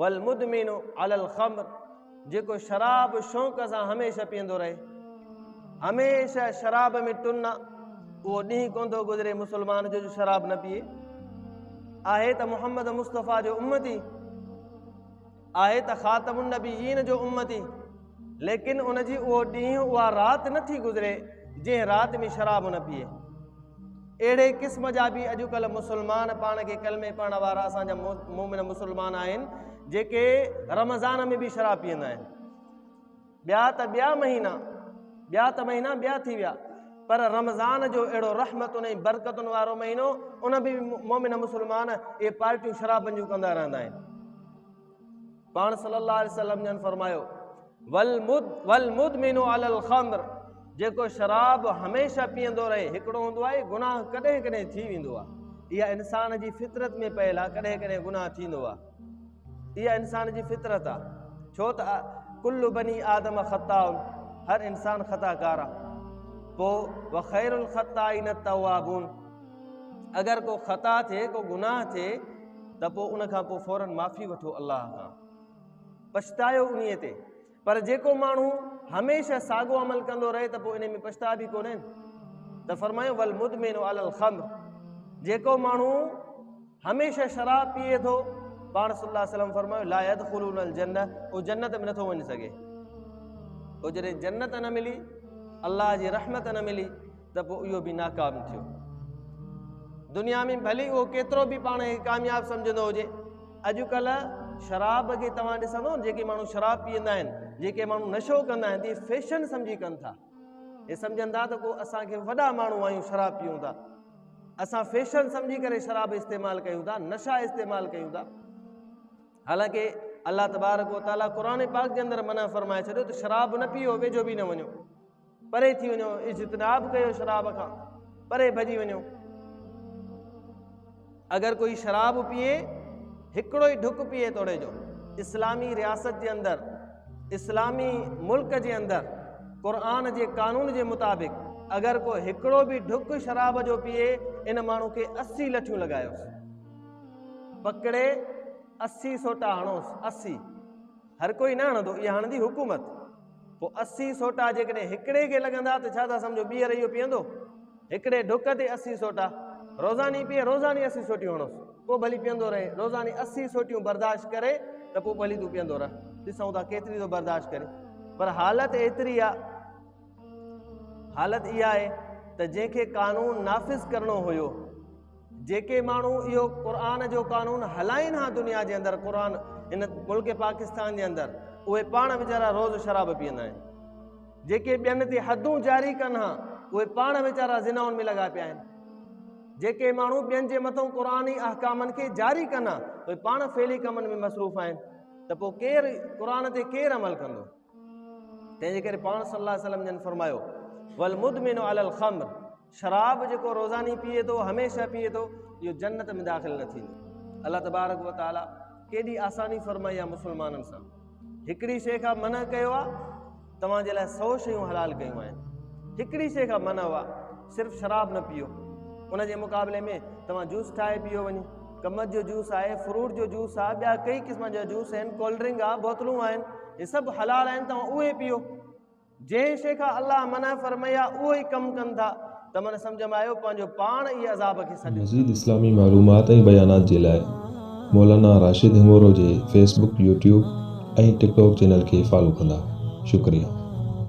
वल मुदमिनु अलल ख़म्र, जेको शराब शौक़ सां हमेशह पीअंदो रहे, हमेशह शराब में टुना, उहो ॾींहुं कोन थो गुज़रे मुस्लमान जो शराब न पीए। आहे त मुहम्मद मुस्तफ़ा जो उम्मती, आहे त ख़ातमुन नबीयीन जो उम्मती, लेकिन उनजी उहो ॾींहुं उहा राति नथी गुज़रे जंहिं राति में शराब न पीए। अहिड़े क़िस्म जा बि अॼुकल्ह मुस्लमान पाण खे कलमे पढ़ण वारा असांजा मोमिन मुस्लमान आहिनि जेके रमज़ान में बि शराब पीअंदा आहिनि। ॿिया महीना ॿिया थी विया, पर रमज़ान जो अहिड़ो रहमत उन बरकतुनि वारो महीनो, उन बि मोमिन मुस्लमान इहे पार्टियूं शराबनि जूं कंदा रहंदा आहिनि। पाण सल्लल्लाहु अलैहि वसल्लम जन फरमायो वल मुदमिनु अलल ख़म्र, जेको शराब हमेशह पीअंदो रहे, हिकिड़ो हूंदो आहे गुनाह कॾहिं कॾहिं थी वेंदो आहे, इहा इंसान जी फितरत में पयल आहे, कॾहिं कॾहिं गुनाह थींदो आहे, इहा इंसान जी फितरत आहे। छो त कुल्लु बनी आदम ख़ताउन, हर इंसान ख़ताकार आहे। पोइ व ख़ैरुल ख़ताइन तवाबून, अगरि को ख़ता थिए, को गुनाह थिए त पोइ उन खां पोइ फ़ौरन माफ़ी वठो अलाह खां, पछतायो उन्हीअ ते। पर जेको माण्हू हमेशह साॻियो अमल कंदो रहे त पोइ इन में पछता बि कोन्हनि। त फरमायो वल मुदमिनु अलल ख़म्र, जेको माण्हू हमेशह शराब पीए थो, पाण सल्लल्लाहु अलैहि वसल्लम फरमायो ला यदखुलूनल जन्नह, उहो जन्नत में नथो वञी सघे। पोइ जॾहिं जन्नत न मिली, अल्लाह जी रहमत न मिली, त पोइ इहो बि नाकाम थियो। दुनिया में भली उहो केतिरो बि पाण खे कामयाबु सम्झंदो हुजे, अॼुकल्ह शराब खे तव्हां ॾिसंदो, जेके माण्हू शराब पीअंदा आहिनि, जेके माण्हू नशो कंदा आहिनि, इहे फैशन सम्झी कनि था। इहे सम्झनि था त को असांखे वॾा माण्हू आहियूं, शराब पीऊं था, असां फैशन सम्झी करे शराब इस्तेमालु कयूं था, नशा इस्तेमालु कयूं था। हालांकि अल्लाह तबारक व तआला क़ुरान पाक जे अंदरि मना फरमाए छॾियो त शराब न पीओ, वेझो बि न वञो, परे थी वञो, इज्तिनाब कयो शराब खां, परे भॼी वञो। अगरि कोई शराब पीए, हिकिड़ो ई ढुक पीए तोड़े जो, इस्लामी रियासत जे अंदरि, इस्लामी मुल्क जे अंदरि, क़ुरान जे कानून जे मुताबिक़ अगरि को हिकिड़ो बि ढुक शराब जो पीए, इन माण्हू खे 80 लठियूं लॻायोसि, पकड़े 80 सोटा हणोसि। 80 हर कोई न हणंदो, इहा हणंदी हुकूमत। पोइ 80 सोटा जेकॾहिं हिकिड़े खे लॻंदा त छा था सम्झो ॿीहर इहो पीअंदो? हिकिड़े ढुक ते 80 सोटा, रोज़ानी पीए, रोज़ानी 80 सोटियूं हणोसि, पोइ भली पीअंदो रहे। रोज़ानी 80 सोटियूं बर्दाश्त करे त पोइ भली तूं पीअंदो रह, ॾिसूं था केतिरी थो बर्दाश्त करे। पर हालत एतिरी आहे, हालत इहा आहे त जंहिंखे कानून नाफ़िज़ करणो हुयो, जेके माण्हू इहो क़ुरान जो कानून हलाइनि हा दुनिया जे अंदरि, क़ुरान हिन मुल्क पाकिस्तान जे अंदरि, उहे पाण वीचारा रोज़ शराब पीअंदा आहिनि। जेके ॿियनि ते हदूं जारी कनि हा, उहे पाण वीचारा ज़िनाउनि में लॻा पिया आहिनि। जेके माण्हू ॿियनि जे मथां क़ुरानी अहकामनि खे जारी कनि हा, उहे पाण फेली कमनि में मसरूफ़ आहिनि। त पोइ केरु क़ुरान ते केरु अमल कंदो? तंहिंजे करे पाण सल्लल्लाहु अलैहि वसल्लम जन फरमायो वल मुदमिनु अलल ख़म्र, शराब जेको रोज़ानी पीए थो, हमेशह पीए थो, इहो जन्नत में दाख़िल न थींदो। अल्लाह तबारक व तआला केॾी आसानी फरमाई आहे मुस्लमाननि सां। हिकिड़ी शइ खां मना कयो आहे, तव्हांजे लाइ 100 शयूं हलाल कयूं आहिनि। हिकिड़ी शइ खां मना हुआ, सिर्फ़ु शराब न पीओ। उन जे मुक़ाबले में तव्हां जूस ठाहे पीओ वञी, कमत जो जूस आहे, फ्रूट जो जूस आहे, ॿिया कई क़िस्म जा जूस आहिनि, कोल्ड ड्रिंक आहे, बोतलूं आहिनि, इहे सभु हलाल आहिनि, तव्हां उहे पीओ। जंहिं शइ खां अल्लाह मना फरमाई आहे उहो ई कमु कनि था, त मन सम्झ में आयो पंहिंजो पाण इहे अज़ाब खे सॾ। मज़ीद इस्लामी मालूमात ऐं बयानात जे लाइ मौलाना राशिद हिमोरो जे फेसबुक, यूट्यूब ऐं टिकटॉक चैनल खे फॉलो कंदा। शुक्रिया।